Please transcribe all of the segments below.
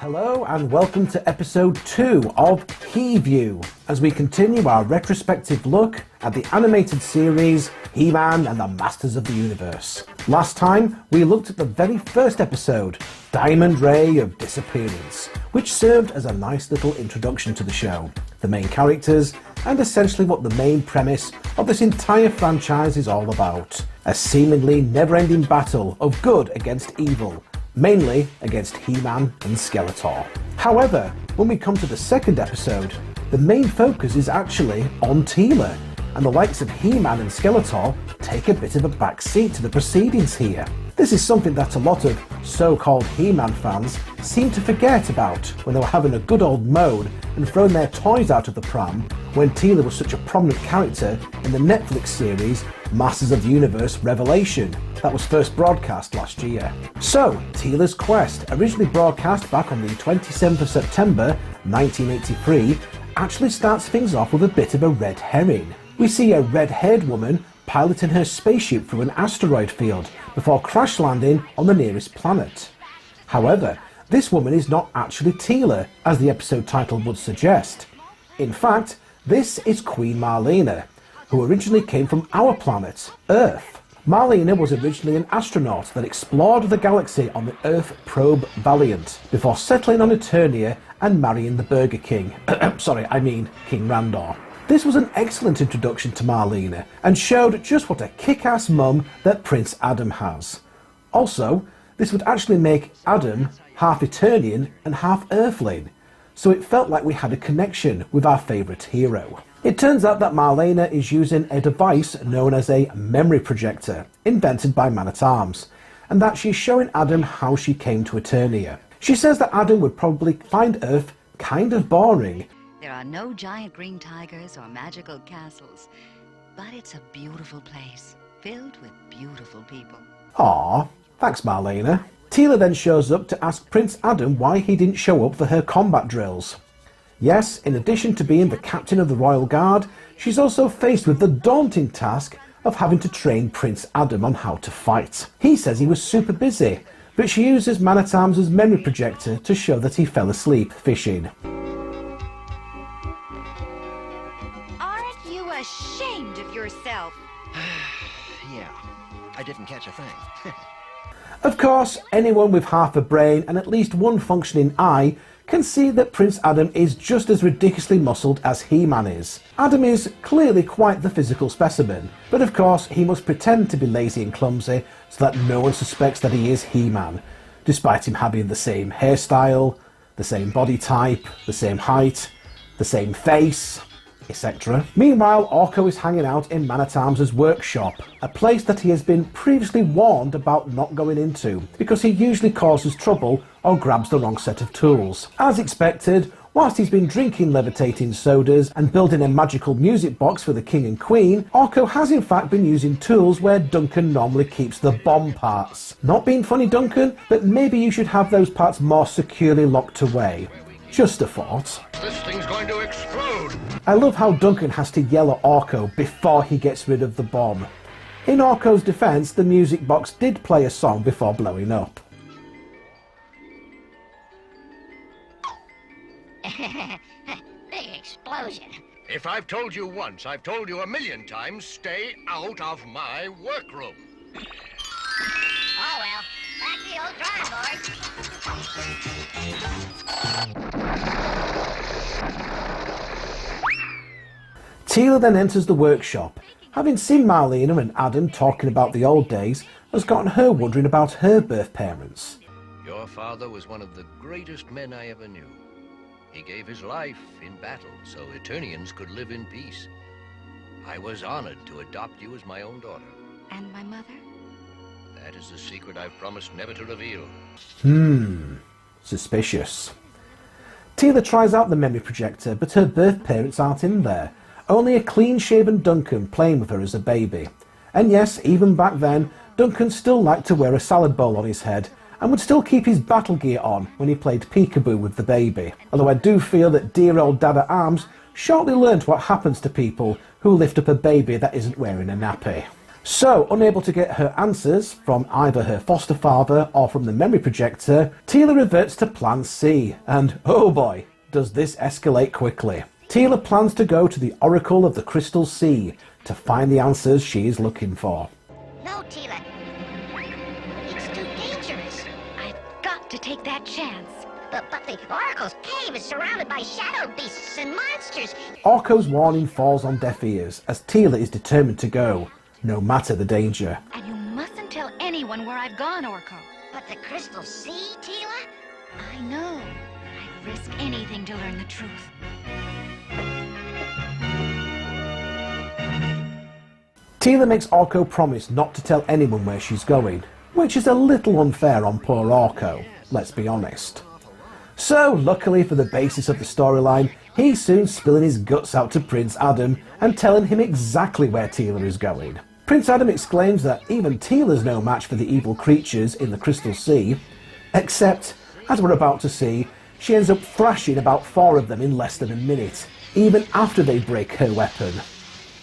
Hello and welcome to episode 2 of He-View, as we continue our retrospective look at the animated series He-Man and the Masters of the Universe. Last time we looked at the very first episode, Diamond Ray of Disappearance, which served as a nice little introduction to the show, the main characters, and essentially what the main premise of this entire franchise is all about. A seemingly never-ending battle of good against evil, mainly against He-Man and Skeletor. However, when we come to the second episode, the main focus is actually on Teela, and the likes of He-Man and Skeletor take a bit of a back seat to the proceedings here. This is something that a lot of so-called He-Man fans seem to forget about when they were having a good old moan and throwing their toys out of the pram when Teela was such a prominent character in the Netflix series Masters of the Universe Revelation that was first broadcast last year. So, Teela's quest, originally broadcast back on the 27th of September 1983, actually starts things off with a bit of a red herring. We see a red-haired woman piloting her spaceship through an asteroid field before crash landing on the nearest planet. However, this woman is not actually Teela, as the episode title would suggest. In fact, this is Queen Marlena, who originally came from our planet, Earth. Marlena was originally an astronaut that explored the galaxy on the Earth probe Valiant, before settling on Eternia and marrying the Burger King. King Randor. This was an excellent introduction to Marlena, and showed just what a kick-ass mum that Prince Adam has. Also, this would actually make Adam half Eternian and half Earthling, so it felt like we had a connection with our favourite hero. It turns out that Marlena is using a device known as a memory projector, invented by Man-at-Arms, and that she's showing Adam how she came to Eternia. She says that Adam would probably find Earth kind of boring. There are no giant green tigers or magical castles, but it's a beautiful place, filled with beautiful people. Aww, thanks Marlena. Teela then shows up to ask Prince Adam why he didn't show up for her combat drills. Yes, in addition to being the captain of the Royal Guard, she's also faced with the daunting task of having to train Prince Adam on how to fight. He says he was super busy, but she uses Man-at-Arms' memory projector to show that he fell asleep fishing. Aren't you ashamed of yourself? Yeah, I didn't catch a thing. Of course, anyone with half a brain and at least one functioning eye can see that Prince Adam is just as ridiculously muscled as He-Man is. Adam is clearly quite the physical specimen, but of course he must pretend to be lazy and clumsy so that no one suspects that he is He-Man, despite him having the same hairstyle, the same body type, the same height, the same face, etc. Meanwhile, Orko is hanging out in Man-at-Arms' workshop, a place that he has been previously warned about not going into, because he usually causes trouble or grabs the wrong set of tools. As expected, whilst he's been drinking levitating sodas and building a magical music box for the King and Queen, Orko has in fact been using tools where Duncan normally keeps the bomb parts. Not being funny, Duncan, but maybe you should have those parts more securely locked away. Just a thought. This thing's going to explode! I love how Duncan has to yell at Orko before he gets rid of the bomb. In Orko's defence, the music box did play a song before blowing up. Big explosion. If I've told you once, I've told you 1,000,000 times, stay out of my workroom. Oh well, back to the old drawing board. Teela then enters the workshop. Having seen Marlena and Adam talking about the old days, has gotten her wondering about her birth parents. Your father was one of the greatest men I ever knew. He gave his life in battle so Eternians could live in peace. I was honored to adopt you as my own daughter. And my mother? That is a secret I've promised never to reveal. Suspicious. Teela tries out the memory projector, but her birth parents aren't in there. Only a clean-shaven Duncan playing with her as a baby. And yes, even back then, Duncan still liked to wear a salad bowl on his head, and would still keep his battle gear on when he played peekaboo with the baby. Although I do feel that dear old Dad at Arms shortly learned what happens to people who lift up a baby that isn't wearing a nappy. So, unable to get her answers from either her foster father or from the memory projector, Teela reverts to Plan C, and oh boy, does this escalate quickly. Teela plans to go to the Oracle of the Crystal Sea to find the answers she is looking for. No, Teela. It's too dangerous. I've got to take that chance. But the Oracle's cave is surrounded by shadow beasts and monsters. Orko's warning falls on deaf ears as Teela is determined to go, no matter the danger. And you mustn't tell anyone where I've gone, Orko. But the Crystal Sea, Teela? I know. I'd risk anything to learn the truth. Teela makes Orko promise not to tell anyone where she's going, which is a little unfair on poor Orko, let's be honest. So, luckily for the basis of the storyline, he's soon spilling his guts out to Prince Adam and telling him exactly where Teela is going. Prince Adam exclaims that even Teela's no match for the evil creatures in the Crystal Sea, except, as we're about to see, she ends up thrashing about 4 of them in less than a minute, even after they break her weapon.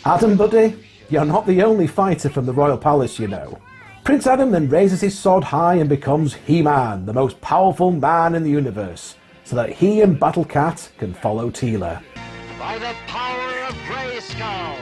Adam, buddy, you're not the only fighter from the Royal Palace, you know. Prince Adam then raises his sword high and becomes He-Man, the most powerful man in the universe, so that he and Battle Cat can follow Teela. By the power of Grayskull!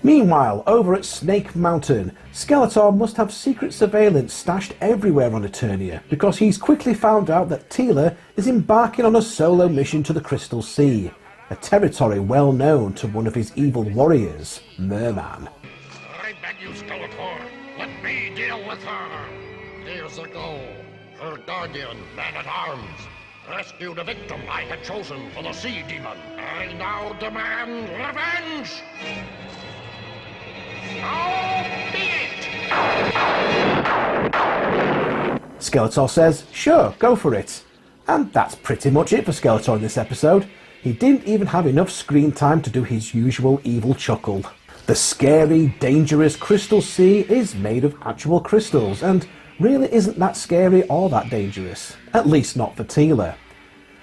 Meanwhile, over at Snake Mountain, Skeletor must have secret surveillance stashed everywhere on Eternia because he's quickly found out that Teela is embarking on a solo mission to the Crystal Sea, a territory well known to one of his evil warriors, Mer-man. I beg you, Skeletor, let me deal with her. Years ago, her guardian, man-at-arms, rescued a victim I had chosen for the Sea Demon. I now demand revenge! So be it! Skeletor says, sure, go for it. And that's pretty much it for Skeletor in this episode. He didn't even have enough screen time to do his usual evil chuckle. The scary, dangerous Crystal Sea is made of actual crystals, and really isn't that scary or that dangerous. At least not for Teela.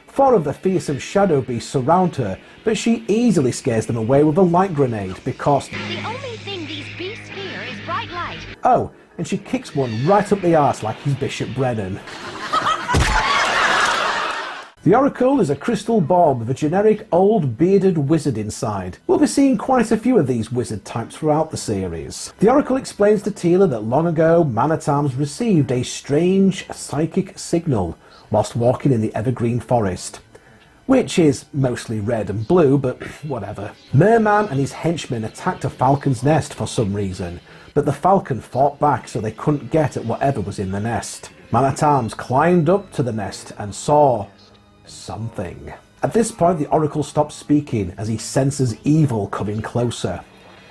4 of the fearsome shadow beasts surround her, but she easily scares them away with a light grenade because The only thing these beasts fear is bright light. oh, and she kicks one right up the arse like he's Bishop Brennan. The Oracle is a crystal ball with a generic old bearded wizard inside. We'll be seeing quite a few of these wizard types throughout the series. The Oracle explains to Teela that long ago Man-at-Arms received a strange psychic signal whilst walking in the evergreen forest, which is mostly red and blue, but whatever. Mer-Man and his henchmen attacked a falcon's nest for some reason, but the falcon fought back so they couldn't get at whatever was in the nest. Man-at-Arms climbed up to the nest and saw something. At this point, the Oracle stops speaking as he senses evil coming closer.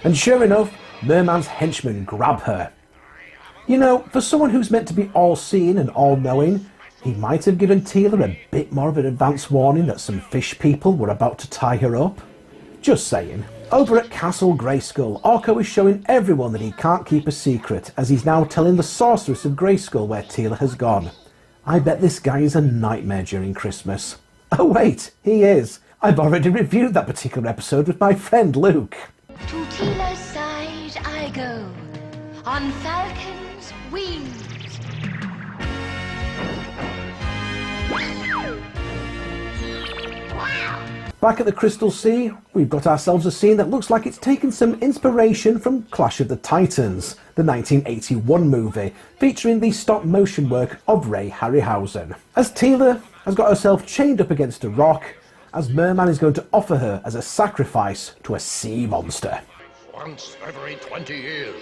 And sure enough, Mer-Man's henchmen grab her. You know, for someone who's meant to be all-seeing and all-knowing, he might have given Teela a bit more of an advance warning that some fish people were about to tie her up. Just saying. Over at Castle Grayskull, Orko is showing everyone that he can't keep a secret, as he's now telling the Sorceress of Grayskull where Teela has gone. I bet this guy is a nightmare during Christmas. Oh wait, he is. I've already reviewed that particular episode with my friend Luke. To Teela's side I go, on falcon's wings. Back at the Crystal Sea, we've got ourselves a scene that looks like it's taken some inspiration from Clash of the Titans, the 1981 movie, featuring the stop-motion work of Ray Harryhausen. As Teela has got herself chained up against a rock, as Mer-Man is going to offer her as a sacrifice to a sea monster. Once every 20 years,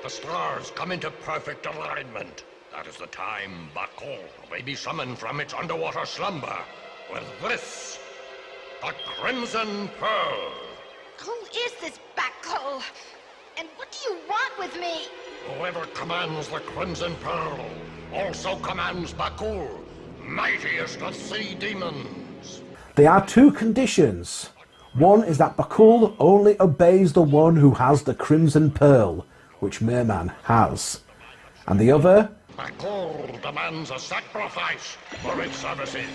the stars come into perfect alignment. That is the time Bakkull may be summoned from its underwater slumber with this, the Crimson Pearl. Who is this Bakkull? And what do you want with me? Whoever commands the Crimson Pearl also commands Bakkull, mightiest of sea demons. There are two conditions. One is that Bakkull only obeys the one who has the Crimson Pearl, which Mer-man has. And the other? Bakkull demands a sacrifice for its services.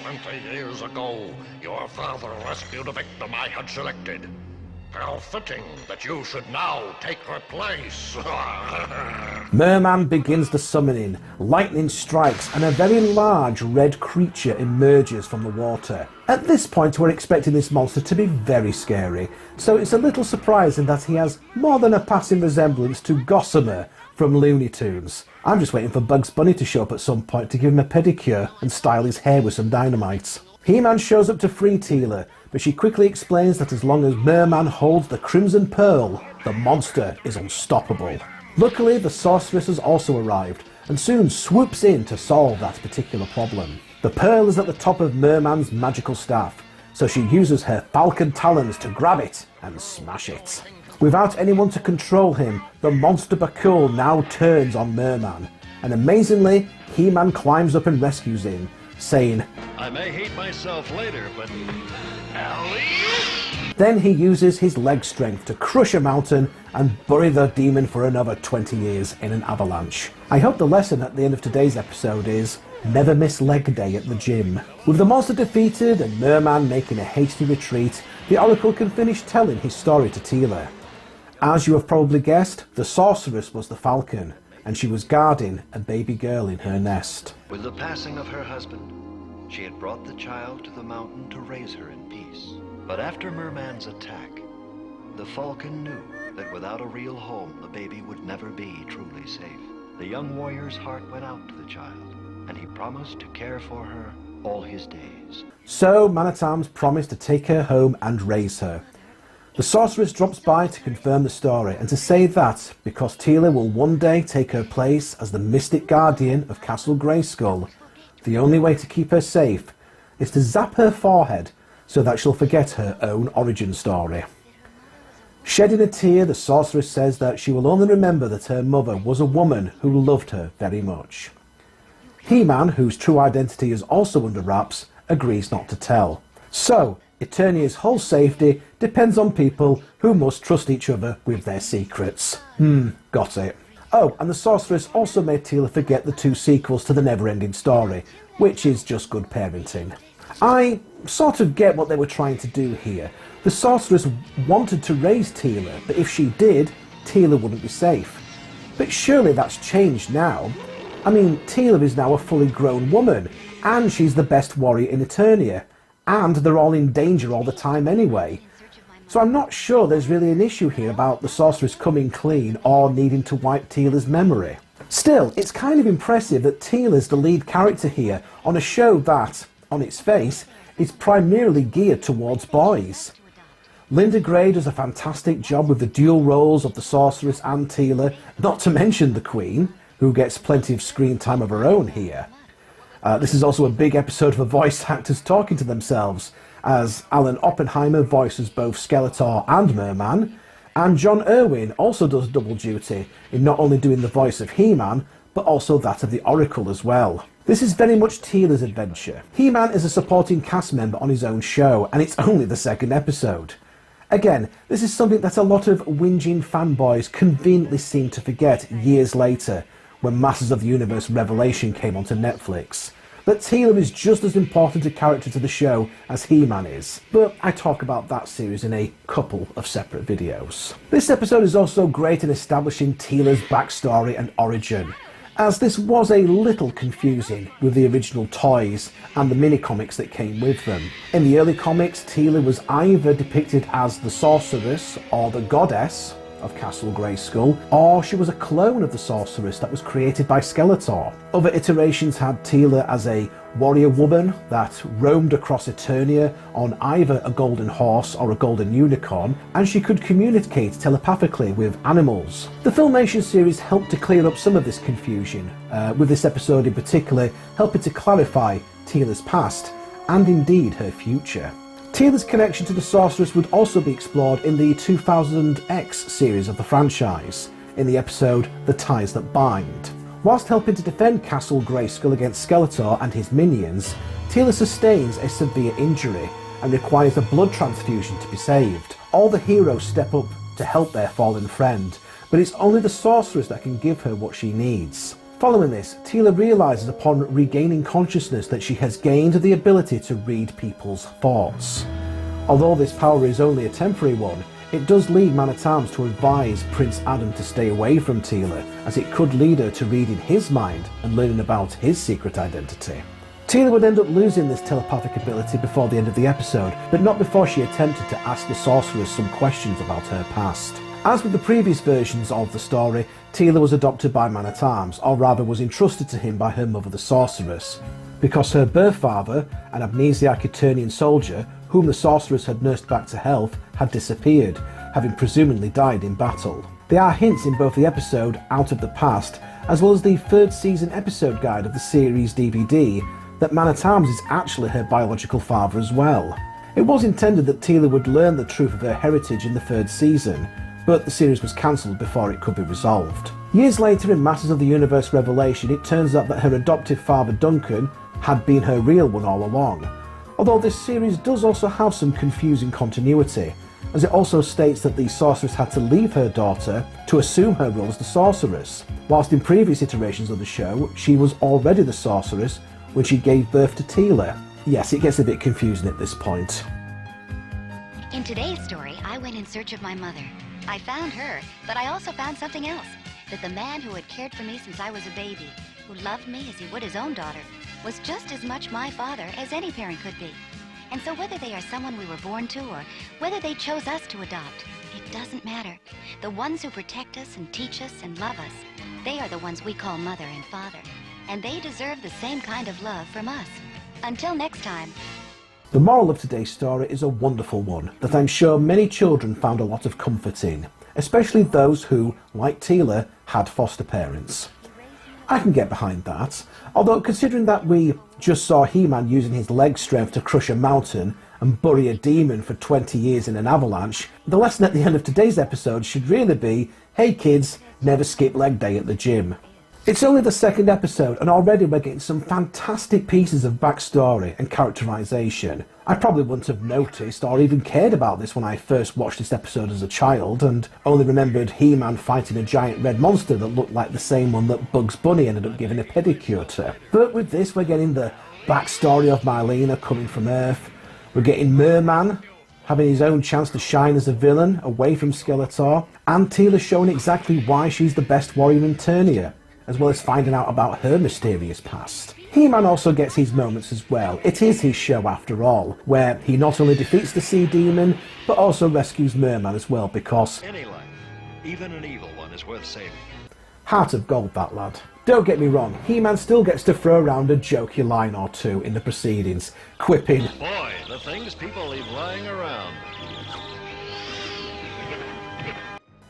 20 years ago, your father rescued a victim I had selected. How fitting that you should now take her place. Mer-man begins the summoning, lightning strikes, and a very large red creature emerges from the water. At this point, we're expecting this monster to be very scary, so it's a little surprising that he has more than a passing resemblance to Gossamer from Looney Tunes. I'm just waiting for Bugs Bunny to show up at some point to give him a pedicure and style his hair with some dynamite. He-Man shows up to free Teela, but she quickly explains that as long as Mer-man holds the Crimson Pearl, the monster is unstoppable. Luckily, the sorceress has also arrived, and soon swoops in to solve that particular problem. The pearl is at the top of Mer-man's magical staff, so she uses her falcon talons to grab it and smash it. Without anyone to control him, the monster Bakkull now turns on Mer-man, and amazingly, He-Man climbs up and rescues him, saying, I may hate myself later, but... Then he uses his leg strength to crush a mountain and bury the demon for another 20 years in an avalanche. I hope the lesson at the end of today's episode is, never miss leg day at the gym. With the monster defeated and Mer-man making a hasty retreat, the Oracle can finish telling his story to Teela. As you have probably guessed, the sorceress was the Falcon, and she was guarding a baby girl in her nest. With the passing of her husband, she had brought the child to the mountain to raise her in peace. But after Mer-man's attack, the Falcon knew that without a real home, the baby would never be truly safe. The young warrior's heart went out to the child, and he promised to care for her all his days. So Man-at-Arms promised to take her home and raise her. The sorceress drops by to confirm the story and to say that, because Teela will one day take her place as the mystic guardian of Castle Grayskull, the only way to keep her safe is to zap her forehead so that she'll forget her own origin story. Shedding a tear, the sorceress says that she will only remember that her mother was a woman who loved her very much. He-Man, whose true identity is also under wraps, agrees not to tell. So, Eternia's whole safety depends on people who must trust each other with their secrets. Got it. Oh, and the sorceress also made Teela forget the 2 sequels to the never-ending story, which is just good parenting. I sort of get what they were trying to do here. The sorceress wanted to raise Teela, but if she did, Teela wouldn't be safe. But surely that's changed now. I mean, Teela is now a fully grown woman, and she's the best warrior in Eternia, and they're all in danger all the time anyway. So I'm not sure there's really an issue here about the sorceress coming clean or needing to wipe Teela's memory. Still, it's kind of impressive that Teela's the lead character here on a show that, on its face, is primarily geared towards boys. Linda Gray does a fantastic job with the dual roles of the sorceress and Teela, not to mention the Queen, who gets plenty of screen time of her own here. This is also a big episode for voice actors talking to themselves, as Alan Oppenheimer voices both Skeletor and Mer-man, and John Irwin also does double duty in not only doing the voice of He-Man, but also that of the Oracle as well. This is very much Teela's adventure. He-Man is a supporting cast member on his own show, and it's only the 2nd episode. Again, this is something that a lot of whinging fanboys conveniently seem to forget years later, when Masters of the Universe Revelation came onto Netflix, that Teela is just as important a character to the show as He-Man is, but I talk about that series in a couple of separate videos. This episode is also great in establishing Teela's backstory and origin, as this was a little confusing with the original toys and the mini-comics that came with them. In the early comics, Teela was either depicted as the sorceress or the goddess of Castle Grayskull, or she was a clone of the sorceress that was created by Skeletor. Other iterations had Teela as a warrior woman that roamed across Eternia on either a golden horse or a golden unicorn, and she could communicate telepathically with animals. The Filmation series helped to clear up some of this confusion, with this episode in particular helping to clarify Teela's past and indeed her future. Teela's connection to the sorceress would also be explored in the 2000X series of the franchise, in the episode The Ties That Bind. Whilst helping to defend Castle Grayskull against Skeletor and his minions, Teela sustains a severe injury and requires a blood transfusion to be saved. All the heroes step up to help their fallen friend, but it's only the sorceress that can give her what she needs. Following this, Teela realises upon regaining consciousness that she has gained the ability to read people's thoughts. Although this power is only a temporary one, it does lead Man-at-Arms to advise Prince Adam to stay away from Teela, as it could lead her to reading his mind and learning about his secret identity. Teela would end up losing this telepathic ability before the end of the episode, but not before she attempted to ask the sorceress some questions about her past. As with the previous versions of the story, Teela was adopted by Man-at-Arms, or rather was entrusted to him by her mother the sorceress, because her birth father, an amnesiac Eternian soldier, whom the sorceress had nursed back to health, had disappeared, having presumably died in battle. There are hints in both the episode Out of the Past, as well as the third season episode guide of the series DVD, that Man-at-Arms is actually her biological father as well. It was intended that Teela would learn the truth of her heritage in the third season, but the series was cancelled before it could be resolved. Years later, in Masters of the Universe Revelation, it turns out that her adoptive father Duncan had been her real one all along. Although this series does also have some confusing continuity, as it also states that the sorceress had to leave her daughter to assume her role as the sorceress, whilst in previous iterations of the show, she was already the sorceress when she gave birth to Teela. Yes, it gets a bit confusing at this point. In today's story, I went in search of my mother. I found her, but I also found something else. That the man who had cared for me since I was a baby, who loved me as he would his own daughter, was just as much my father as any parent could be. And so whether they are someone we were born to or whether they chose us to adopt, it doesn't matter. The ones who protect us and teach us and love us, they are the ones we call mother and father. And they deserve the same kind of love from us. Until next time. The moral of today's story is a wonderful one that I'm sure many children found a lot of comfort in, especially those who, like Teela, had foster parents. I can get behind that, although considering that we just saw He-Man using his leg strength to crush a mountain and bury a demon for 20 years in an avalanche, the lesson at the end of today's episode should really be, hey kids, never skip leg day at the gym. It's only the second episode and already we're getting some fantastic pieces of backstory and characterisation. I probably wouldn't have noticed or even cared about this when I first watched this episode as a child and only remembered He-Man fighting a giant red monster that looked like the same one that Bugs Bunny ended up giving a pedicure to. But with this we're getting the backstory of Mylena coming from Earth, we're getting Mer-Man having his own chance to shine as a villain away from Skeletor, and Teela showing exactly why she's the best warrior in Eternia, as well as finding out about her mysterious past. He-Man also gets his moments as well. It is his show after all, where he not only defeats the Sea Demon, but also rescues Mer-Man as well, because Any life, even an evil one, is worth saving. heart of gold, that lad. Don't get me wrong, He-Man still gets to throw around a jokey line or two in the proceedings, quipping, Boy, the things people leave lying around.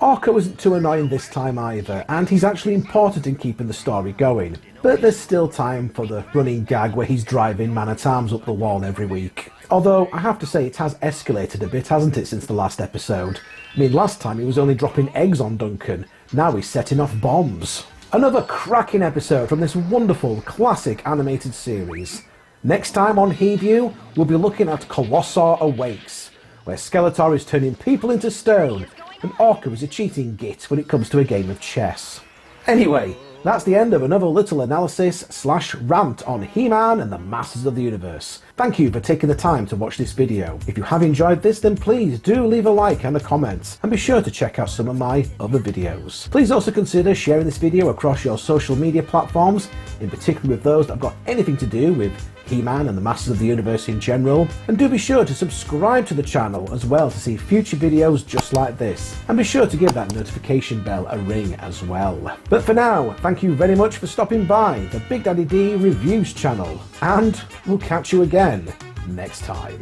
Orko isn't too annoying this time either, and he's actually important in keeping the story going. But there's still time for the running gag where he's driving Man-at-Arms up the wall every week. Although, I have to say, it has escalated a bit, hasn't it, since the last episode? I mean, last time he was only dropping eggs on Duncan, now he's setting off bombs. Another cracking episode from this wonderful, classic animated series. Next time on HeView, we'll be looking at Colossar Awakes, where Skeletor is turning people into stone, and Orko is a cheating git when it comes to a game of chess. Anyway, that's the end of another little analysis/rant on He-Man and the Masters of the Universe. Thank you for taking the time to watch this video. If you have enjoyed this, then please do leave a like and a comment, and be sure to check out some of my other videos. Please also consider sharing this video across your social media platforms, in particular with those that have got anything to do with He-Man and the Masters of the Universe in general, and do be sure to subscribe to the channel as well to see future videos just like this, and be sure to give that notification bell a ring as well. But for now, thank you very much for stopping by the Big Daddy D Reviews channel, and we'll catch you again next time.